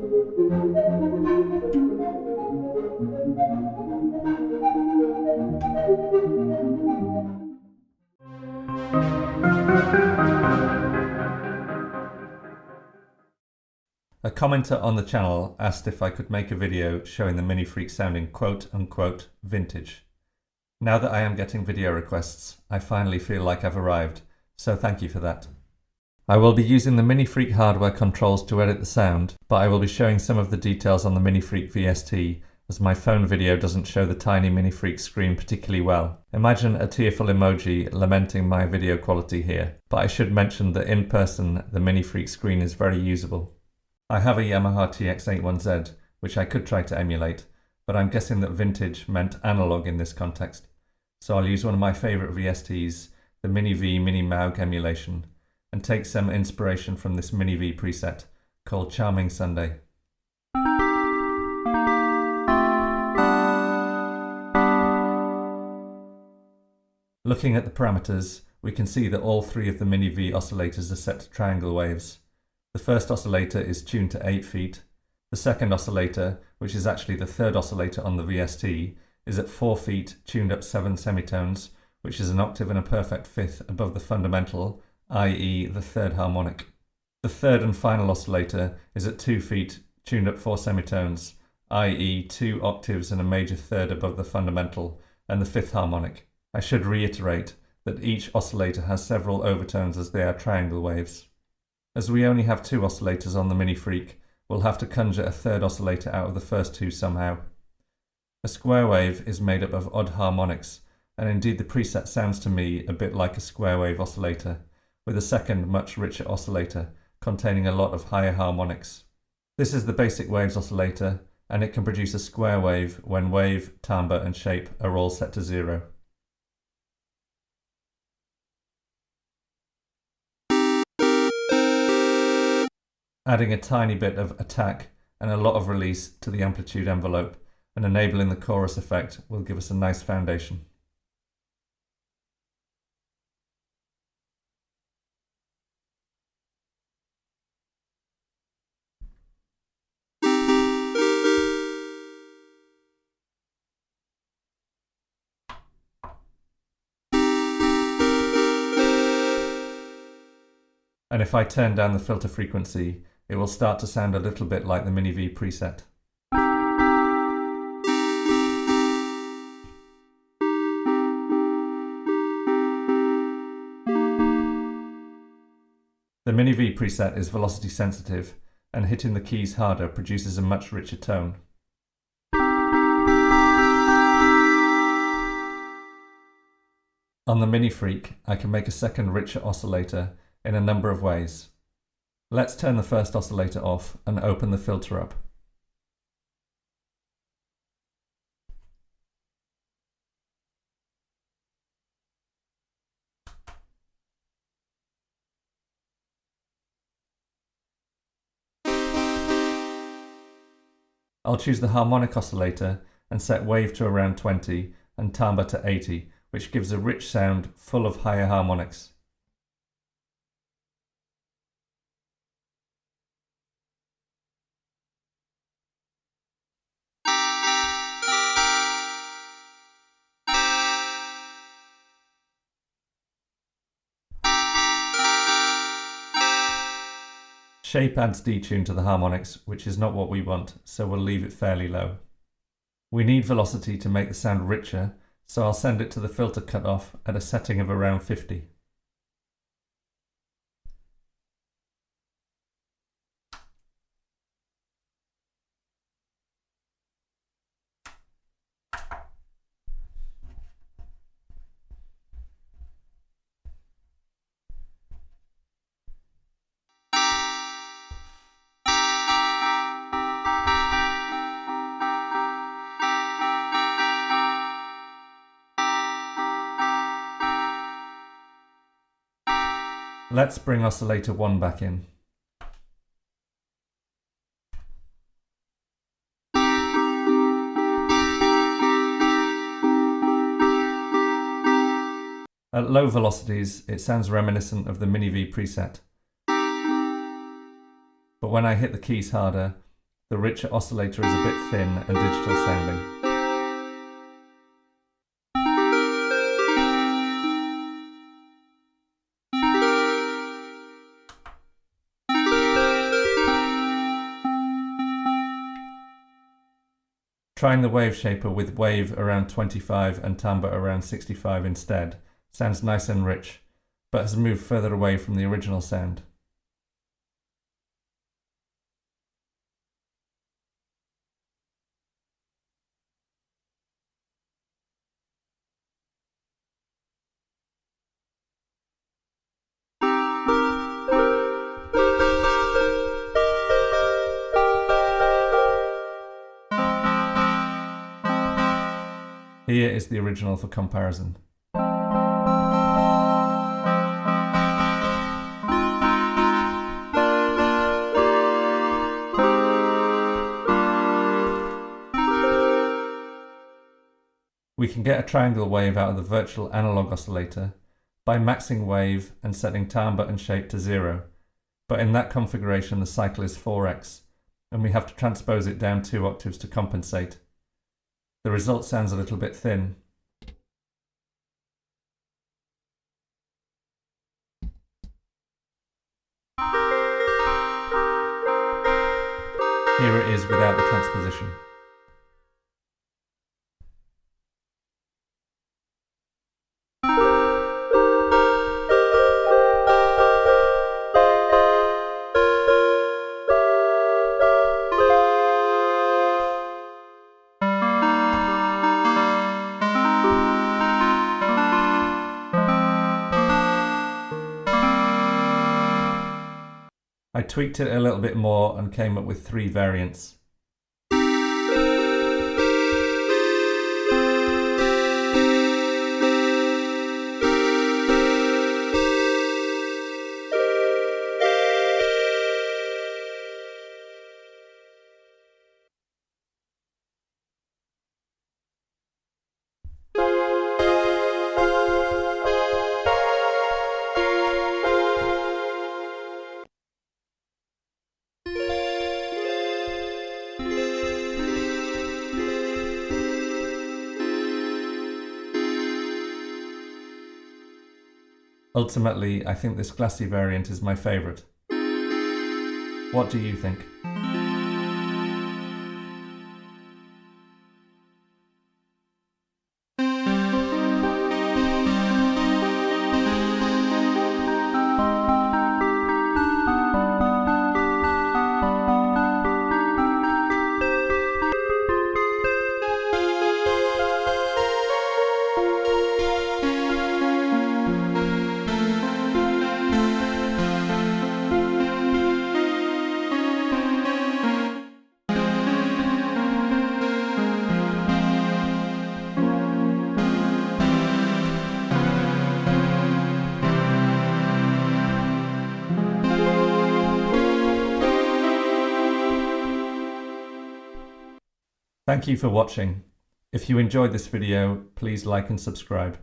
A commenter on the channel asked if I could make a video showing the MiniFreak sounding quote-unquote vintage. Now that I am getting video requests, I finally feel like I've arrived, so thank you for that. I will be using the MiniFreak hardware controls to edit the sound, but I will be showing some of the details on the MiniFreak VST, as my phone video doesn't show the tiny MiniFreak screen particularly well. Imagine a tearful emoji lamenting my video quality here, but I should mention that in person the MiniFreak screen is very usable. I have a Yamaha TX81Z, which I could try to emulate, but I'm guessing that vintage meant analog in this context, so I'll use one of my favourite VSTs, the Mini V Mini Moog emulation, and take some inspiration from this Mini V preset called Charming Sunday. Looking at the parameters, we can see that all three of the Mini V oscillators are set to triangle waves. The first oscillator is tuned to 8 feet. The second oscillator, which is actually the third oscillator on the VST, is at 4 feet, tuned up 7 semitones, which is an octave and a perfect fifth above the fundamental, i.e. the third harmonic. The third and final oscillator is at 2 feet, tuned up 4 semitones, i.e. 2 octaves and a major third above the fundamental and the fifth harmonic. I should reiterate that each oscillator has several overtones as they are triangle waves. As we only have 2 oscillators on the MiniFreak, we'll have to conjure a third oscillator out of the first 2 somehow. A square wave is made up of odd harmonics, and indeed the preset sounds to me a bit like a square wave oscillator, with a second much richer oscillator containing a lot of higher harmonics. This is the basic waves oscillator, and it can produce a square wave when wave, timbre and shape are all set to 0. Adding a tiny bit of attack and a lot of release to the amplitude envelope and enabling the chorus effect will give us a nice foundation. And if I turn down the filter frequency, it will start to sound a little bit like the Mini V preset. The Mini V preset is velocity sensitive, and hitting the keys harder produces a much richer tone. On the MiniFreak, I can make a second richer oscillator in a number of ways. Let's turn the first oscillator off and open the filter up. I'll choose the harmonic oscillator and set wave to around 20 and timbre to 80, which gives a rich sound full of higher harmonics. Shape adds detune to the harmonics, which is not what we want, so we'll leave it fairly low. We need velocity to make the sound richer, so I'll send it to the filter cutoff at a setting of around 50. Let's bring oscillator 1 back in. At low velocities, it sounds reminiscent of the Mini V preset. But when I hit the keys harder, The richer oscillator is a bit thin and digital sounding. Trying the wave shaper with wave around 25 and timbre around 65 instead sounds nice and rich, but has moved further away from the original sound. Here is the original for comparison. We can get a triangle wave out of the virtual analog oscillator by maxing wave and setting timbre and shape to 0, but in that configuration the cycle is 4x, and we have to transpose it down 2 octaves to compensate. The result sounds a little bit thin. Here it is without the transposition. I tweaked it a little bit more and came up with 3 variants. Ultimately, I think this glassy variant is my favourite. What do you think? Thank you for watching. If you enjoyed this video, please like and subscribe.